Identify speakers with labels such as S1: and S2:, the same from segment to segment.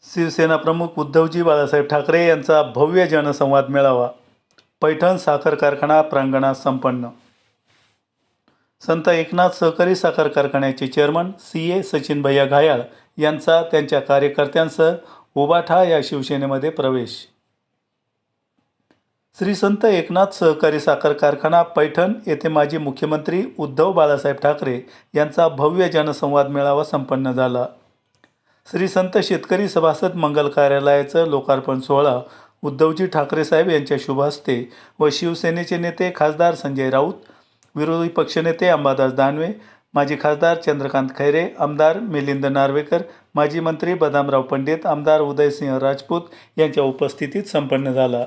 S1: शिवसेना प्रमुख उद्धवजी बाळासाहेब ठाकरे यांचा भव्य जनसंवाद मेळावा पैठण साखर कारखाना प्रांगणात संपन्न. संत एकनाथ सहकारी साखर कारखान्याचे चेअरमन CA सचिन भैया घायाळ यांचा त्यांच्या कार्यकर्त्यांसह उबाठा या शिवसेनेमध्ये प्रवेश. श्री संत एकनाथ सहकारी साखर कारखाना पैठण येथे माजी मुख्यमंत्री उद्धव बाळासाहेब ठाकरे यांचा भव्य जनसंवाद मेळावा संपन्न झाला. श्री संत शेतकरी सभासद मंगल कार्यालयाचं लोकार्पण सोहळा उद्धवजी ठाकरे साहेब यांच्या शुभ हस्ते व शिवसेनेचे नेते खासदार संजय राऊत, विरोधी पक्षनेते अंबादास दानवे, माजी खासदार चंद्रकांत खैरे, आमदार मिलिंद नार्वेकर, माजी मंत्री बदामराव पंडित, आमदार उदयसिंह राजपूत यांच्या उपस्थितीत संपन्न झाला.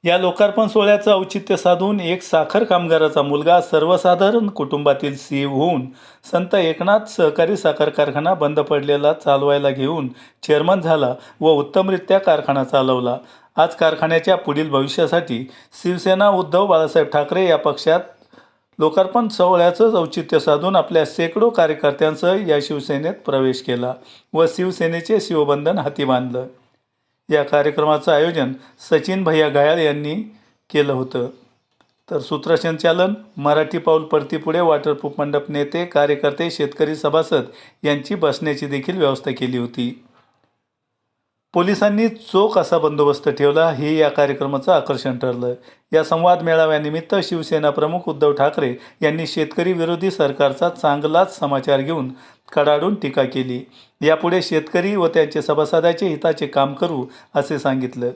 S1: या लोकार्पण सोहळ्याचं औचित्य साधून एक साखर कामगाराचा मुलगा सर्वसाधारण कुटुंबातील सीए होऊन संत एकनाथ सहकारी साखर कारखाना बंद पडलेला चालवायला घेऊन चेअरमन झाला व उत्तमरित्या कारखाना चालवला. आज कारखान्याच्या पुढील भविष्यासाठी शिवसेना उद्धव बाळासाहेब ठाकरे या पक्षात लोकार्पण सोहळ्याचं औचित्य साधून आपल्या शेकडो कार्यकर्त्यांसह या शिवसेनेत प्रवेश केला व शिवसेनेचे शिवबंधन हाती बांधलं. या कार्यक्रमाचं आयोजन सचिन भैया घायाळ यांनी केलं होतं. तर सूत्रसंचालन मराठी पाऊल परतीपुढे वॉटरप्रूफ मंडप नेते, कार्यकर्ते, शेतकरी सभासद यांची बसण्याची देखील व्यवस्था केली होती. पोलिसांनी चोख असा बंदोबस्त ठेवला हे या कार्यक्रमाचं आकर्षण ठरलं. या संवाद मेळाव्यानिमित्त शिवसेना प्रमुख उद्धव ठाकरे यांनी शेतकरी विरोधी सरकारचा चांगलाच समाचार घेऊन कडाडून टीका केली. यापुढे शेतकरी व त्यांचे सभासदांचे हिताचे काम करू असे सांगितलं.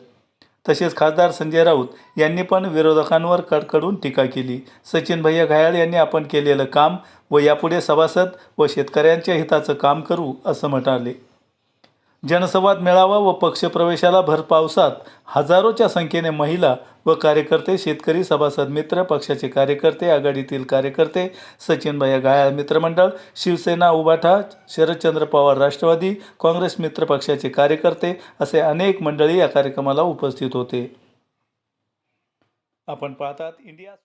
S1: तसेच खासदार संजय राऊत यांनी पण विरोधकांवर कडकडून टीका केली. सचिन भैया घायाळ यांनी आपण केलेलं काम व यापुढे सभासद व शेतकऱ्यांच्या हिताचं काम करू असं म्हणाले. जनसंवाद मेळावा व पक्षप्रवेशाला भर पावसात हजारोच्या संख्येने महिला व कार्यकर्ते, शेतकरी सभासद मित्र, पक्षाचे कार्यकर्ते, आघाडीतील कार्यकर्ते, सचिन भैया घायाळ मित्रमंडळ, शिवसेना उबाठा, शरदचंद्र पवार राष्ट्रवादी काँग्रेस मित्र पक्षाचे कार्यकर्ते असे अनेक मंडळी या कार्यक्रमाला उपस्थित होते. आपण पाहतात इंडिया.